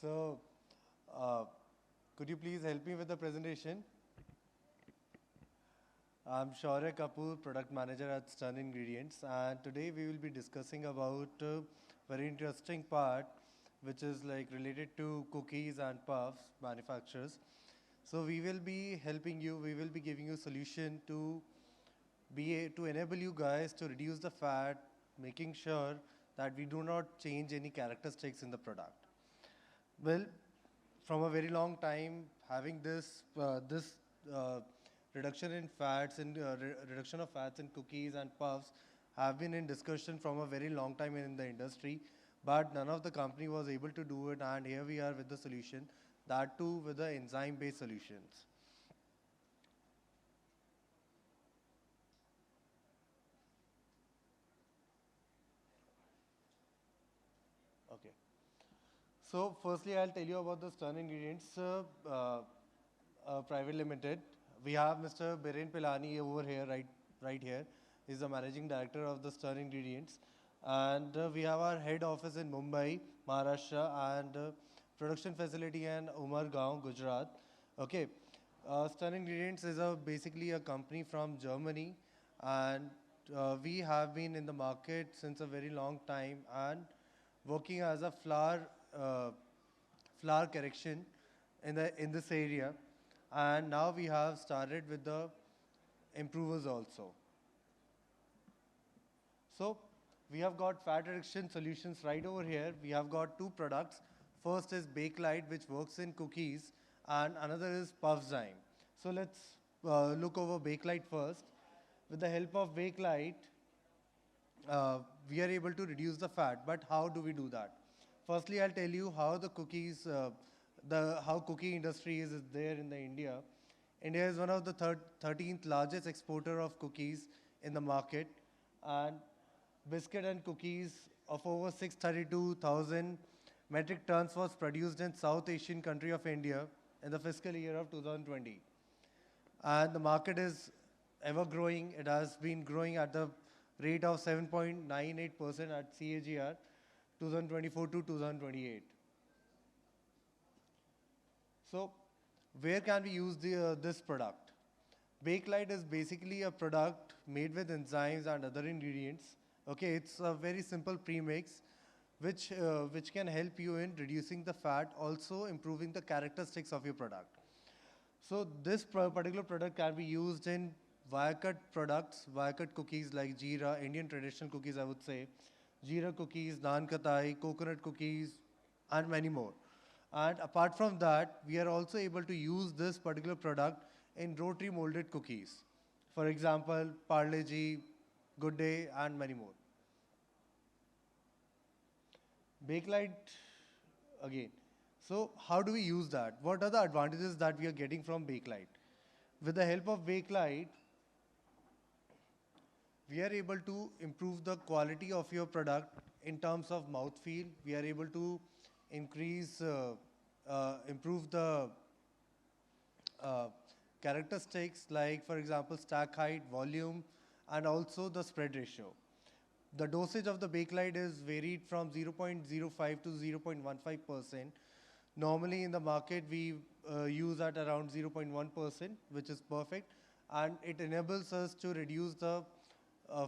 So, uh, could you please help me with the presentation? I'm Shorya Kapoor, Product Manager at Stun Ingredients, and today we will be discussing about very interesting part, which is like related to cookies and puffs manufacturers. So we will be helping you. We will be giving you solution to enable you guys to reduce the fat, making sure that we do not change any characteristics in the product. Well, from a very long time, having this uh, reduction in fats and reduction of fats in cookies and puffs have been in discussion from a very long time in the industry, but none of the company was able to do it, and here we are with the solution, that too with the enzyme-based solutions. Okay. So firstly, I'll tell you about the Stun Ingredients Private Limited. We have Mr. Biren Pilani over here, right here. He's the managing director of the Stun Ingredients. And we have our head office in Mumbai, Maharashtra, and production facility in Umargaon, Gujarat. Okay. Stun Ingredients is basically a company from Germany, and we have been in the market since a very long time and working as a uh, flour correction in this area, and now we have started with the improvers also. So we have got fat reduction solutions right over here. We have got two products. First is Bakelite, which works in cookies, and another is Puffzyme. So let's look over Bakelite first. With the help of Bakelite, uh, we are able to reduce the fat. But how do we do that? Firstly, I'll tell you how the cookies, how cookie industry is there in the India. India is one of the 13th largest exporter of cookies in the market, and biscuit and cookies of over 632,000 metric tons was produced in South Asian country of India in the fiscal year of 2020. And the market is ever growing. It has been growing at the rate of 7.98% at CAGR 2024 to 2028. So where can we use this product? Bakelite is basically a product made with enzymes and other ingredients. Okay, it's a very simple premix which can help you in reducing the fat, also improving the characteristics of your product. So this particular product can be used in wire cut products, wire cut cookies like jeera, Indian traditional cookies I would say, jeera cookies, naan katai, coconut cookies, and many more. And apart from that, we are also able to use this particular product in rotary molded cookies. For example, Parle G, Good Day, and many more. Bakelite again. So how do we use that? What are the advantages that we are getting from Bakelite? With the help of Bakelite, we are able to improve the quality of your product in terms of mouthfeel. We are able to improve the uh, characteristics like, for example, stack height, volume, and also the spread ratio. The dosage of the Bakelite is varied from 0.05 to 0.15%. Normally in the market, we use at around 0.1%, which is perfect. And it enables us to reduce the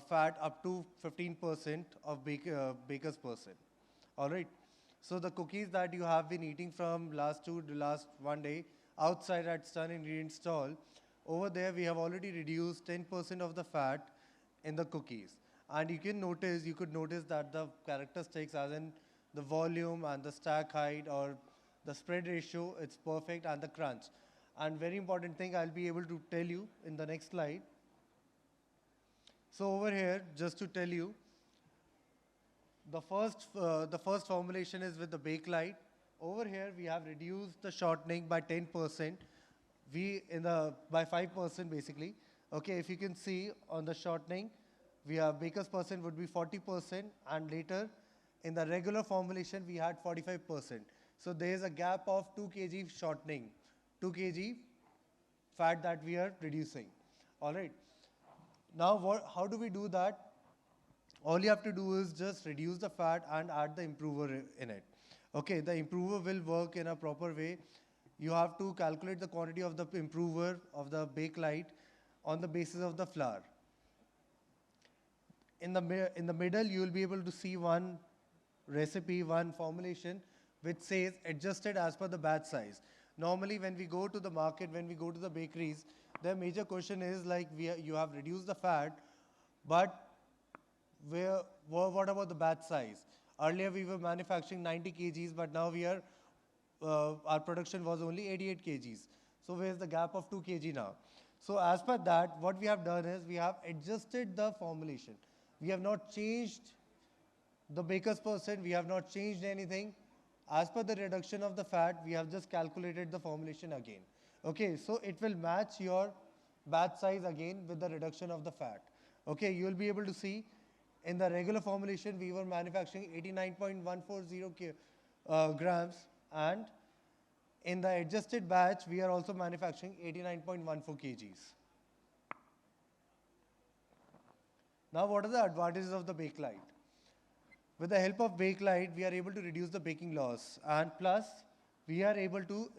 fat up to 15% of baker's percent. All right. So the cookies that you have been eating from last one day outside at Stun Ingredient stall, over there we have already reduced 10% of the fat in the cookies. And you could notice that the characteristics as in the volume and the stack height or the spread ratio, it's perfect, and the crunch. And very important thing I'll be able to tell you in the next slide. So over here, just to tell you, the first formulation is with the Bakelite. Over here, we have reduced the shortening by 10%. By 5% basically. Okay, if you can see on the shortening, we have baker's percent would be 40%, and later in the regular formulation we had 45%. So there is a gap of 2 kg shortening, 2 kg fat that we are reducing. All right. Now, how do we do that? All you have to do is just reduce the fat and add the improver in it. Okay, the improver will work in a proper way. You have to calculate the quantity of the improver of the bake light on the basis of the flour. In the middle, you will be able to see one recipe, one formulation, which says adjusted as per the batch size. Normally, when we go to the market, when we go to the bakeries, their major question is like, you have reduced the fat, but what about the batch size? Earlier, we were manufacturing 90 kgs, but now our production was only 88 kgs. So where's the gap of 2 kg now? So as per that, what we have done is we have adjusted the formulation. We have not changed the baker's percent, we have not changed anything. As per the reduction of the fat, we have just calculated the formulation again. Okay, so it will match your batch size again with the reduction of the fat. Okay, you will be able to see in the regular formulation, we were manufacturing 89.140 grams, and in the adjusted batch, we are also manufacturing 89.14 kgs. Now, what are the advantages of the Bakelite? With the help of Bakelite, we are able to reduce the baking loss, and plus, we are able to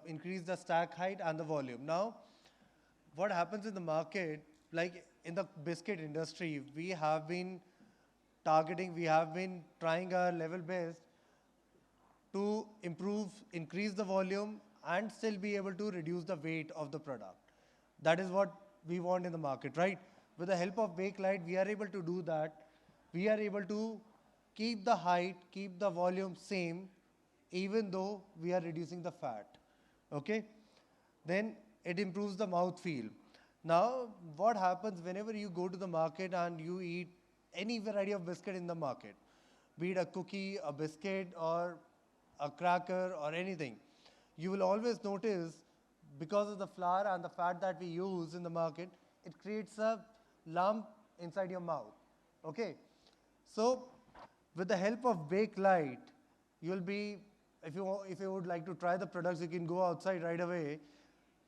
increase the stack height and the volume. Now, what happens in the market, like in the biscuit industry, we have been trying our level best to increase the volume and still be able to reduce the weight of the product. That is what we want in the market, right? With the help of Bakelite, we are able to do that. We are able to keep the height, keep the volume same, even though we are reducing the fat. Okay? Then it improves the mouth feel. Now, what happens whenever you go to the market and you eat any variety of biscuit in the market, be it a cookie, a biscuit, or a cracker, or anything, you will always notice, because of the flour and the fat that we use in the market, it creates a lump inside your mouth. Okay? So, with the help of Bakelite, you'll be, if you would like to try the products, you can go outside right away.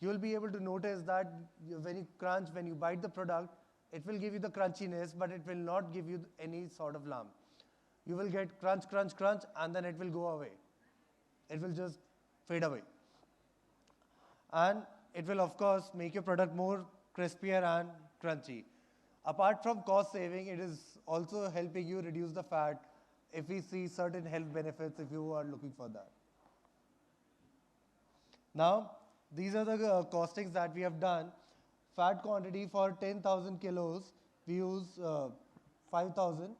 You will be able to notice that when you bite the product, it will give you the crunchiness, but it will not give you any sort of lump. You will get crunch, crunch, crunch, and then it will go away. It will just fade away. And it will, of course, make your product more crispier and crunchy. Apart from cost saving, it is also helping you reduce the fat if we see certain health benefits if you are looking for that. Now, these are the costings that we have done. Fat quantity for 10,000 kilos, we use 5,000.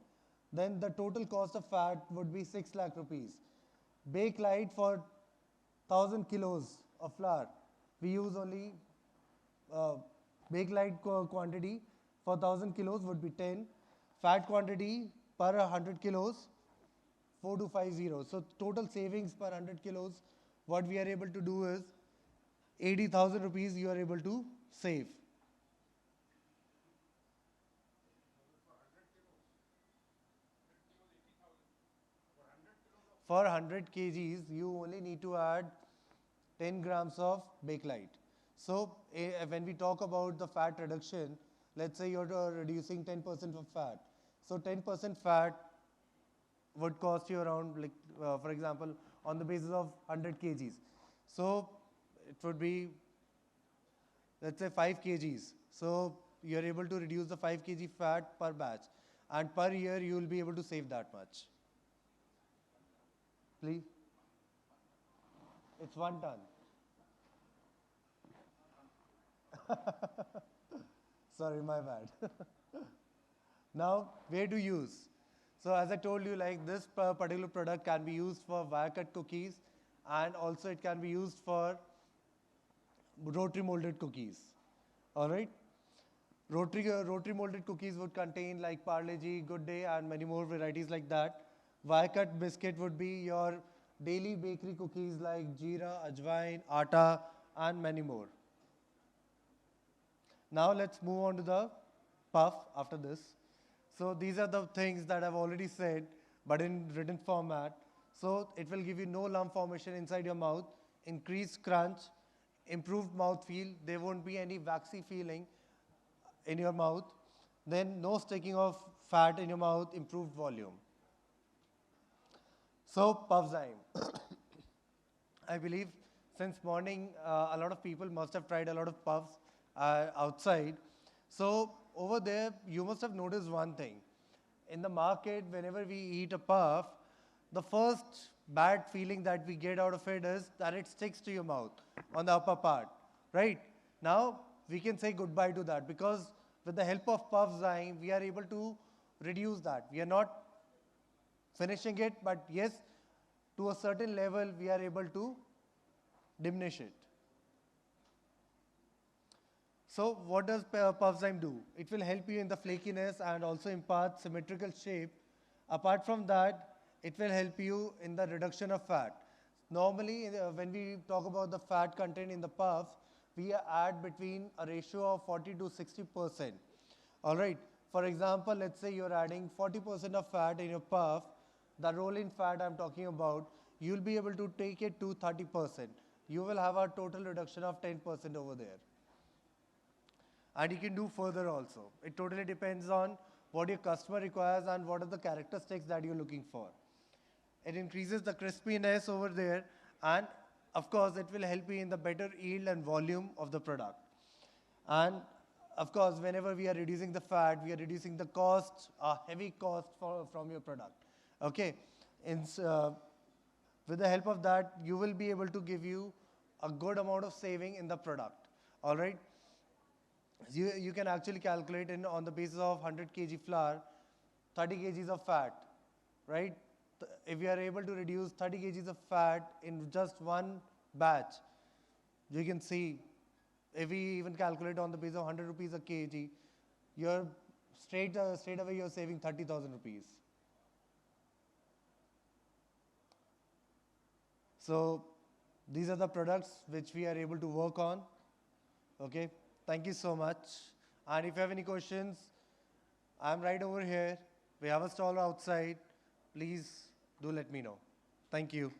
Then the total cost of fat would be 6 lakh rupees. Bakelite for 1,000 kilos of flour, we use only Bakelite quantity for 1,000 kilos would be 10. Fat quantity per 100 kilos, 4250. So total savings per 100 kilos, what we are able to do is 80,000 rupees you are able to save. For 100 kgs, you only need to add 10 grams of Bakelite. So when we talk about the fat reduction, let's say you're reducing 10% of fat. So 10% fat would cost you around, like, for example, on the basis of 100 kgs. So it would be, let's say, 5 kgs. So you're able to reduce the 5 kg fat per batch. And per year, you will be able to save that much. Please. It's 1 ton. Sorry, my bad. Now, where to use? So as I told you, like, this particular product can be used for wire cut cookies, and also it can be used for rotary molded cookies. All right? Rotary molded cookies would contain like Parle-G, Good Day, and many more varieties like that. Wire cut biscuit would be your daily bakery cookies like jeera, ajwain, atta, and many more. Now let's move on to the puff after this. So these are the things that I've already said, but in written format. So it will give you no lump formation inside your mouth, increased crunch, improved mouth feel. There won't be any waxy feeling in your mouth. Then no sticking of fat in your mouth, improved volume. So, puff time. I believe since morning, a lot of people must have tried a lot of puffs outside. So, over there, you must have noticed one thing. In the market, whenever we eat a puff, the first bad feeling that we get out of it is that it sticks to your mouth on the upper part, right? Now, we can say goodbye to that because with the help of puff zyme, we are able to reduce that. We are not finishing it, but yes, to a certain level, we are able to diminish it. So what does puff zyme do? It will help you in the flakiness and also impart symmetrical shape. Apart from that, it will help you in the reduction of fat. Normally, when we talk about the fat content in the puff, we add between a ratio of 40 to 60%. All right. For example, let's say you're adding 40% of fat in your puff. The roll-in fat I'm talking about, you'll be able to take it to 30%. You will have a total reduction of 10% over there. And you can do further also. It totally depends on what your customer requires and what are the characteristics that you're looking for. It increases the crispiness over there, and of course it will help you in the better yield and volume of the product. And of course, whenever we are reducing the fat, we are reducing the cost, a heavy cost from your product. Okay, with the help of that, you will be able to give you a good amount of saving in the product. All right. You can actually calculate on the basis of 100 kg flour, 30 kgs of fat, right? If you are able to reduce 30 kgs of fat in just one batch, you can see, if we even calculate on the basis of 100 rupees a kg, you're straight away you're saving 30,000 rupees. So these are the products which we are able to work on. Okay. Thank you so much. And if you have any questions, I'm right over here. We have a stall outside. Please do let me know. Thank you.